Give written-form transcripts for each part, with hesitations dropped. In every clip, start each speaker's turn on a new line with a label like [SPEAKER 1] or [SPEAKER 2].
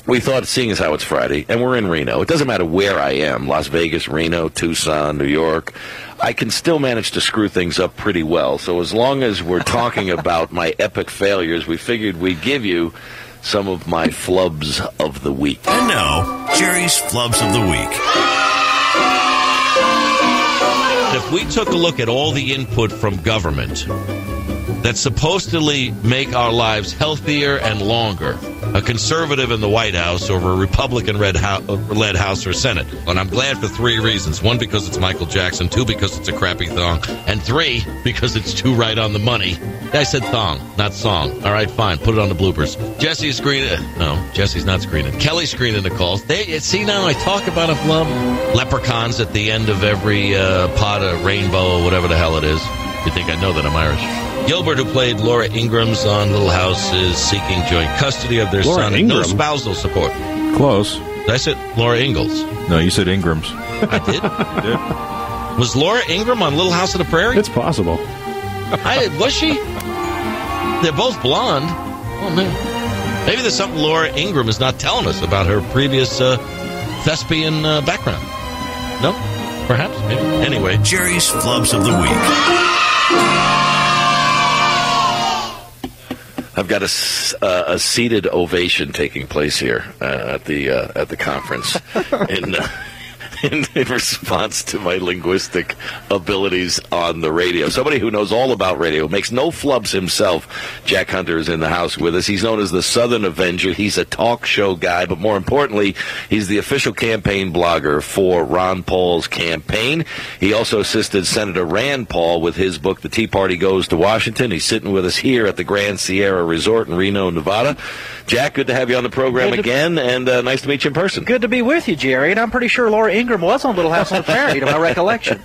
[SPEAKER 1] we thought, seeing as how it's Friday, and we're in Reno, it doesn't matter where I am, Las Vegas, Reno, Tucson, New York, I can still manage to screw things up pretty well. So as long as we're talking about my epic failures, we figured we'd give you some of my flubs of the week.
[SPEAKER 2] And now, Jerry's Flubs of the Week.
[SPEAKER 3] If we took a look at all the input from government that's supposedly make our lives healthier and longer, a conservative in the White House over a Republican-led House or Senate. And I'm glad for three reasons. One, because it's Michael Jackson. Two, because it's a crappy thong. And three, because it's too right on the money. I said thong, not song. All right, fine. Put it on the bloopers. Jesse's screening. No, Jesse's not screening. Kelly's screening the calls. See, now I talk about a flub. Leprechauns at the end of every pot of rainbow or whatever the hell it is. You think I know that I'm Irish. Gilbert, who played Laura Ingram's on Little House, is seeking joint custody of their son and no spousal support.
[SPEAKER 4] Close.
[SPEAKER 3] I said Laura Ingalls.
[SPEAKER 4] No, you said Ingram's.
[SPEAKER 3] I did?
[SPEAKER 4] You did.
[SPEAKER 3] Was Laura Ingram on Little House on the Prairie?
[SPEAKER 5] It's possible.
[SPEAKER 3] Was she? They're both blonde. Oh, man. Maybe there's something Laura Ingram is not telling us about her previous thespian background. No? Perhaps? Maybe. Anyway.
[SPEAKER 2] Jerry's Flubs of the Week.
[SPEAKER 1] I've got a seated ovation taking place here at the conference in response to my linguistic abilities on the radio. Somebody who knows all about radio, makes no flubs himself. Jack Hunter is in the house with us. He's known as the Southern Avenger. He's a talk show guy, but more importantly, he's the official campaign blogger for Ron Paul's campaign. He also assisted Senator Rand Paul with his book, The Tea Party Goes to Washington. He's sitting with us here at the Grand Sierra Resort in Reno, Nevada. Jack, good to have you on the program again, and nice to meet you in person.
[SPEAKER 6] Good to be with you, Jerry, and I'm pretty sure Laura Ingram was on Little House on the Prairie, to my recollection.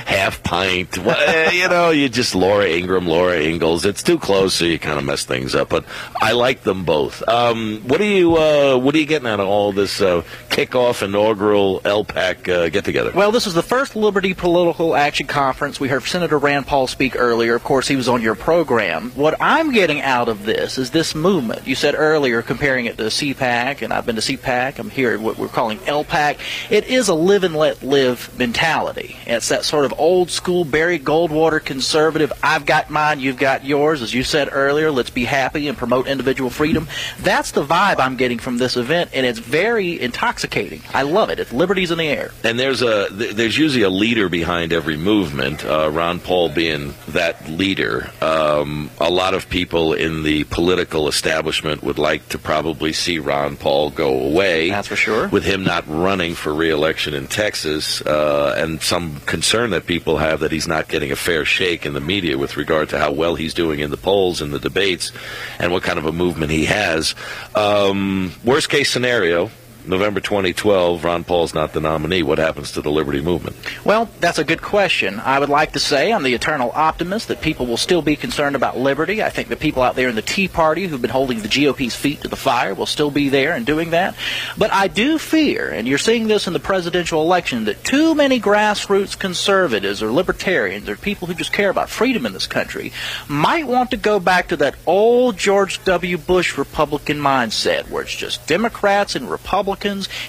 [SPEAKER 1] Half pint. Well, you just Laura Ingram, Laura Ingalls. It's too close, so you kind of mess things up. But I like them both. What are you getting out of all this kickoff inaugural LPAC get together?
[SPEAKER 6] Well, this is the first Liberty Political Action Conference. We heard Senator Rand Paul speak earlier. Of course, he was on your program. What I'm getting out of this is this movement. You said earlier, comparing it to CPAC, and I've been to CPAC. I'm here at what we're calling LPAC. It is a live and let live mentality. It's that sort of old school Barry Goldwater conservative, I've got mine, you've got yours. As you said earlier, let's be happy and promote individual freedom. That's the vibe I'm getting from this event, and it's very intoxicating. I love it. It's liberties in the air.
[SPEAKER 1] And there's usually a leader behind every movement, Ron Paul being that leader. A lot of people in the political establishment would like to probably see Ron Paul go away.
[SPEAKER 6] That's for sure.
[SPEAKER 1] With him not running for re-election in Texas, and some concern that people have that he's not getting a fair shake in the media with regard to how well he's doing in the polls and the debates and what kind of a movement he has. Worst case scenario, November 2012, Ron Paul's not the nominee. What happens to the Liberty movement?
[SPEAKER 6] Well, that's a good question. I would like to say I'm the eternal optimist that people will still be concerned about liberty. I think the people out there in the Tea Party who've been holding the GOP's feet to the fire will still be there and doing that. But I do fear, and you're seeing this in the presidential election, that too many grassroots conservatives or libertarians or people who just care about freedom in this country might want to go back to that old George W. Bush Republican mindset where it's just Democrats and Republicans,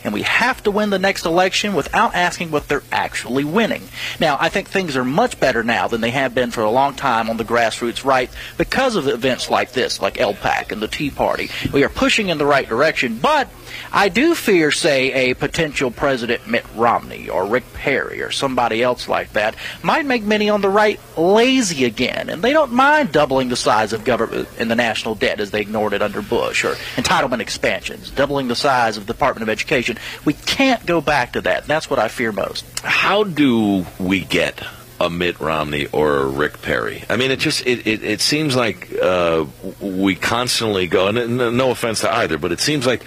[SPEAKER 6] and we have to win the next election without asking what they're actually winning. Now, I think things are much better now than they have been for a long time on the grassroots right because of events like this, like LPAC and the Tea Party. We are pushing in the right direction, but I do fear, say, a potential President Mitt Romney or Rick Perry or somebody else like that might make many on the right lazy again, and they don't mind doubling the size of government and the national debt as they ignored it under Bush, or entitlement expansions, doubling the size of the Department of Education. We can't go back to that. That's what I fear most.
[SPEAKER 1] How do we get a Mitt Romney or a Rick Perry? I mean, it seems like we constantly go, and no offense to either, but it seems like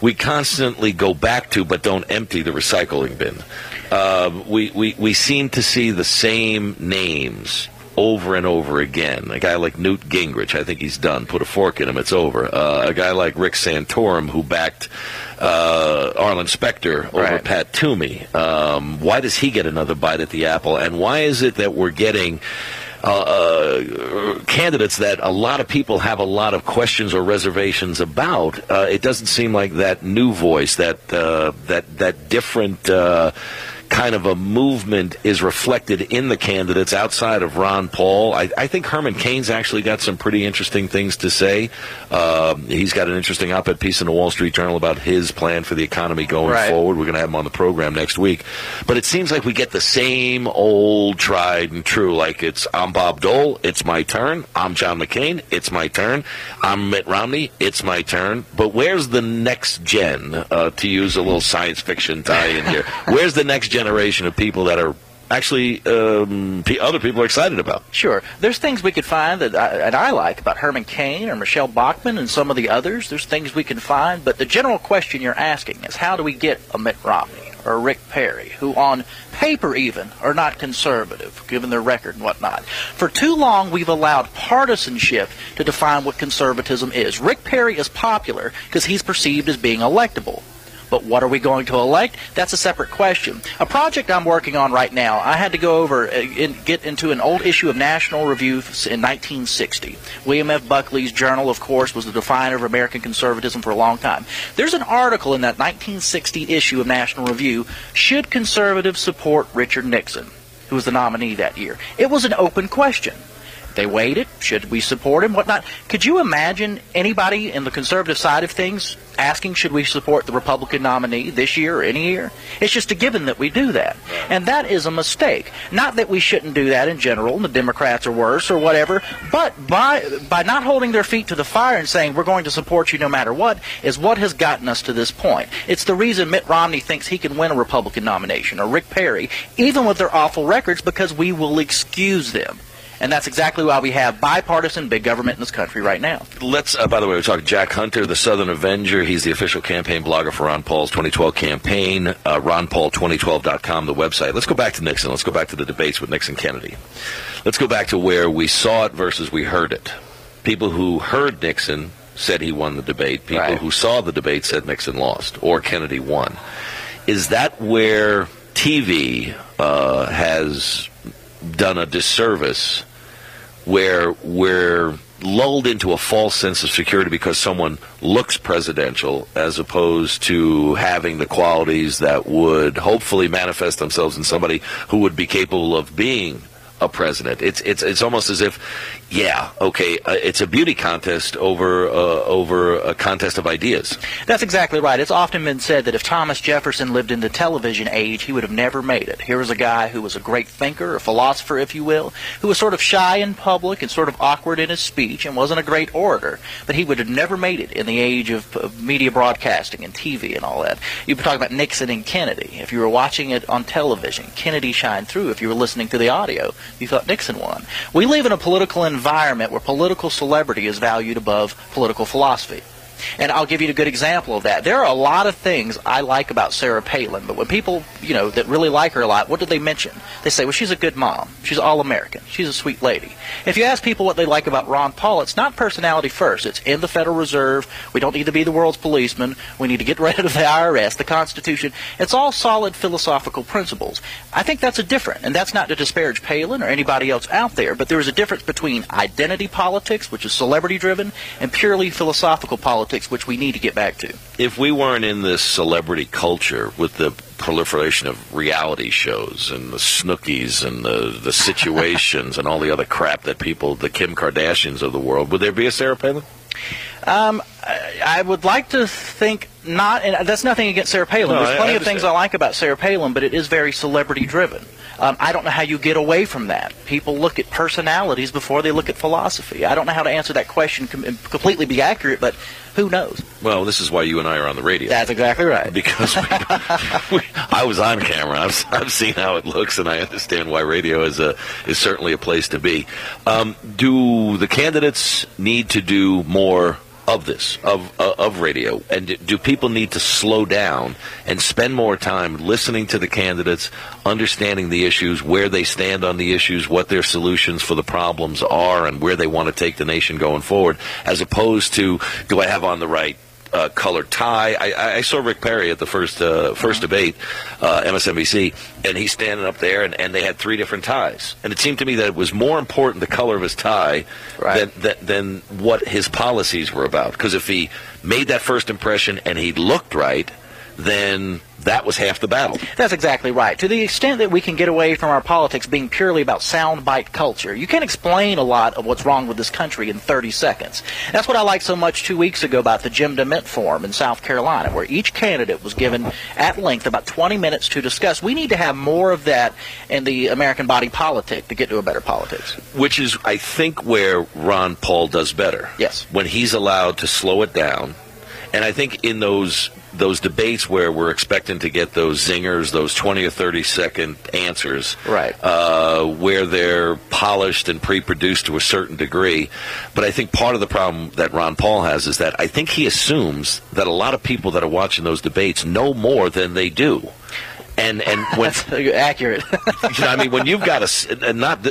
[SPEAKER 1] we constantly go back to but don't empty the recycling bin. We seem to see the same names over and over again. A guy like Newt Gingrich, I think he's done. Put a fork in him, it's over. A guy like Rick Santorum, who backed Arlen Specter over Pat Toomey. Why does he get another bite at the apple? And why is it that we're getting candidates that a lot of people have a lot of questions or reservations about, it doesn't seem like that new voice, that different kind of a movement is reflected in the candidates outside of Ron Paul. I think Herman Cain's actually got some pretty interesting things to say. He's got an interesting op-ed piece in the Wall Street Journal about his plan for the economy going forward. We're going to have him on the program next week. But it seems like we get the same old tried and true, like I'm Bob Dole, it's my turn. I'm John McCain, it's my turn. I'm Mitt Romney, it's my turn. But where's the next gen, to use a little science fiction tie-in here? Where's the next generation of people that are actually other people are excited about?
[SPEAKER 6] Sure. There's things we could find that I like about Herman Cain or Michelle Bachmann and some of the others. There's things we can find, but the general question you're asking is, how do we get a Mitt Romney or Rick Perry, who on paper even are not conservative, given their record and whatnot? For too long, we've allowed partisanship to define what conservatism is. Rick Perry is popular because he's perceived as being electable. But what are we going to elect? That's a separate question. A project I'm working on right now, I had to go over and get into an old issue of National Review in 1960. William F. Buckley's journal, of course, was the definer of American conservatism for a long time. There's an article in that 1960 issue of National Review, Should Conservatives Support Richard Nixon, who was the nominee that year? It was an open question. They weighed it. Should we support him? Whatnot. Could you imagine anybody in the conservative side of things asking, should we support the Republican nominee this year or any year? It's just a given that we do that. And that is a mistake. Not that we shouldn't do that in general, and the Democrats are worse or whatever, but by not holding their feet to the fire and saying, we're going to support you no matter what, is what has gotten us to this point. It's the reason Mitt Romney thinks he can win a Republican nomination, or Rick Perry, even with their awful records, because we will excuse them. And that's exactly why we have bipartisan big government in this country right now.
[SPEAKER 1] Let's, by the way, we're talking Jack Hunter, the Southern Avenger. He's the official campaign blogger for Ron Paul's 2012 campaign, ronpaul2012.com, the website. Let's go back to Nixon. Let's go back to the debates with Nixon Kennedy. Let's go back to where we saw it versus we heard it. People who heard Nixon said he won the debate. People who saw the debate said Nixon lost or Kennedy won. Is that where TV has done a disservice, where we're lulled into a false sense of security because someone looks presidential, as opposed to having the qualities that would hopefully manifest themselves in somebody who would be capable of being a president? It's almost as if, it's a beauty contest over a contest of ideas.
[SPEAKER 6] That's exactly right. It's often been said that if Thomas Jefferson lived in the television age, he would have never made it. Here was a guy who was a great thinker, a philosopher, if you will, who was sort of shy in public and sort of awkward in his speech and wasn't a great orator, but he would have never made it in the age of media broadcasting and TV and all that. You've been talking about Nixon and Kennedy. If you were watching it on television, Kennedy shined through. If you were listening to the audio, you thought Nixon won. We live in a political environment where political celebrity is valued above political philosophy. And I'll give you a good example of that. There are a lot of things I like about Sarah Palin, but when people, that really like her a lot, what do they mention? They say, well, she's a good mom. She's all-American. She's a sweet lady. If you ask people what they like about Ron Paul, it's not personality first. It's in the Federal Reserve. We don't need to be the world's policeman. We need to get rid of the IRS, the Constitution. It's all solid philosophical principles. I think that's a different, and that's not to disparage Palin or anybody else out there, but there is a difference between identity politics, which is celebrity-driven, and purely philosophical politics, which we need to get back to.
[SPEAKER 1] If we weren't in this celebrity culture with the proliferation of reality shows and the Snookies and the situations and all the other crap that the Kim Kardashians of the world, would there be a Sarah Palin?
[SPEAKER 6] I would like to think not, and that's nothing against Sarah Palin. There's plenty of things I like about Sarah Palin, but it is very celebrity-driven. I don't know how you get away from that. People look at personalities before they look at philosophy. I don't know how to answer that question completely be accurate, but who knows? Well,
[SPEAKER 1] this is why you and I are on the radio.
[SPEAKER 6] That's exactly right.
[SPEAKER 1] Because I was on camera. I've seen how it looks, and I understand why radio is certainly a place to be. Do the candidates need to do more of this, of radio? And do people need to slow down and spend more time listening to the candidates, understanding the issues, where they stand on the issues, what their solutions for the problems are, and where they want to take the nation going forward, as opposed to, do I have on the right colored tie. I saw Rick Perry at the first debate, MSNBC, and he's standing up there, and they had 3 different ties. And it seemed to me that it was more important the color of his tie than what his policies were about. Because if he made that first impression and he looked right, then that was half the battle.
[SPEAKER 6] That's exactly right. To the extent that we can get away from our politics being purely about soundbite culture, you can explain a lot of what's wrong with this country in 30 seconds. That's what I liked so much 2 weeks ago about the Jim DeMint Forum in South Carolina, where each candidate was given at length about 20 minutes to discuss. We need to have more of that in the American body politic to get to a better politics.
[SPEAKER 1] Which is, I think, where Ron Paul does better.
[SPEAKER 6] Yes.
[SPEAKER 1] When he's allowed to slow it down. And I think in those debates where we're expecting to get those zingers, those 20 or 30-second answers,
[SPEAKER 6] right,
[SPEAKER 1] where they're polished and pre-produced to a certain degree. But I think part of the problem that Ron Paul has is that I think he assumes that a lot of people that are watching those debates know more than they do. And when
[SPEAKER 6] accurate,
[SPEAKER 1] I mean, when you've got not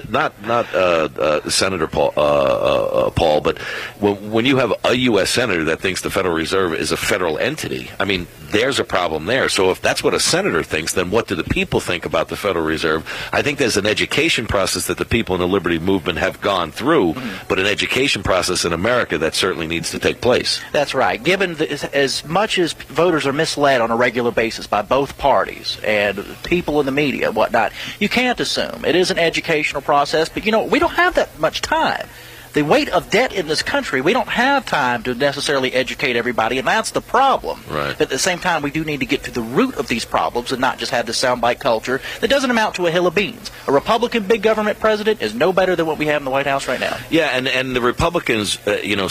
[SPEAKER 1] Senator Paul, but when you have a U.S. senator that thinks the Federal Reserve is a federal entity, I mean, there's a problem there. So if that's what a senator thinks, then what do the people think about the Federal Reserve? I think there's an education process that the people in the Liberty Movement have gone through, but an education process in America that certainly needs to take place.
[SPEAKER 6] That's right. Given as much as voters are misled on a regular basis by both parties and people in the media and whatnot, you can't assume. It is an educational process, but, we don't have that much time. The weight of debt in this country, we don't have time to necessarily educate everybody, and that's the problem.
[SPEAKER 1] Right.
[SPEAKER 6] But at the same time, we do need to get to the root of these problems and not just have this soundbite culture that doesn't amount to a hill of beans. A Republican big government president is no better than what we have in the White House right now.
[SPEAKER 1] Yeah, and the Republicans,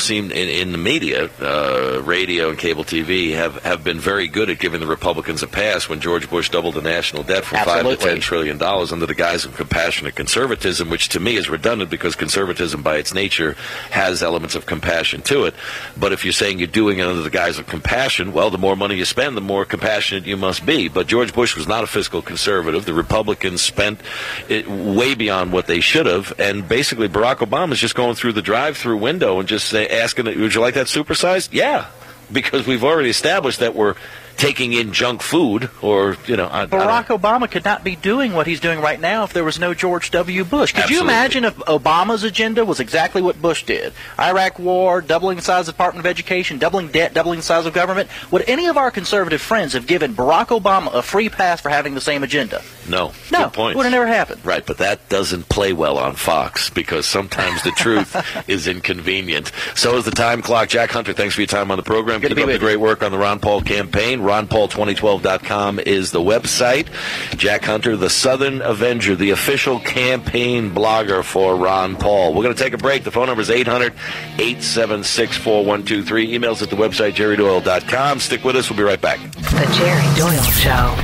[SPEAKER 1] seem in the media, radio and cable TV, have been very good at giving the Republicans a pass when George Bush doubled the national debt from $5 to $10 trillion under the guise of compassionate conservatism, which to me is redundant because conservatism by its nature has elements of compassion to it. But if you're saying you're doing it under the guise of compassion, well, the more money you spend, the more compassionate you must be. But George Bush was not a fiscal conservative. The Republicans spent it way beyond what they should have. And basically, Barack Obama is just going through the drive-through window and just asking, would you like that supersized? Yeah, because we've already established that we're taking in junk food, or,
[SPEAKER 6] Barack Obama could not be doing what he's doing right now if there was no George W. Bush. Could you imagine if Obama's agenda was exactly what Bush did? Iraq war, doubling the size of the Department of Education, doubling debt, doubling the size of government. Would any of our conservative friends have given Barack Obama a free pass for having the same agenda?
[SPEAKER 1] No.
[SPEAKER 6] No,
[SPEAKER 1] good point.
[SPEAKER 6] It would have never happened.
[SPEAKER 1] Right, but that doesn't play well on Fox because sometimes the truth is inconvenient. So is the time clock. Jack Hunter, thanks for your time on the program. Keep up the great work on the Ron Paul campaign. RonPaul2012.com is the website. Jack Hunter, the Southern Avenger, the official campaign blogger for Ron Paul. We're going to take a break. The phone number is 800-876-4123. Emails at the website, jerrydoyle.com. Stick with us. We'll be right back.
[SPEAKER 5] The Jerry Doyle Show.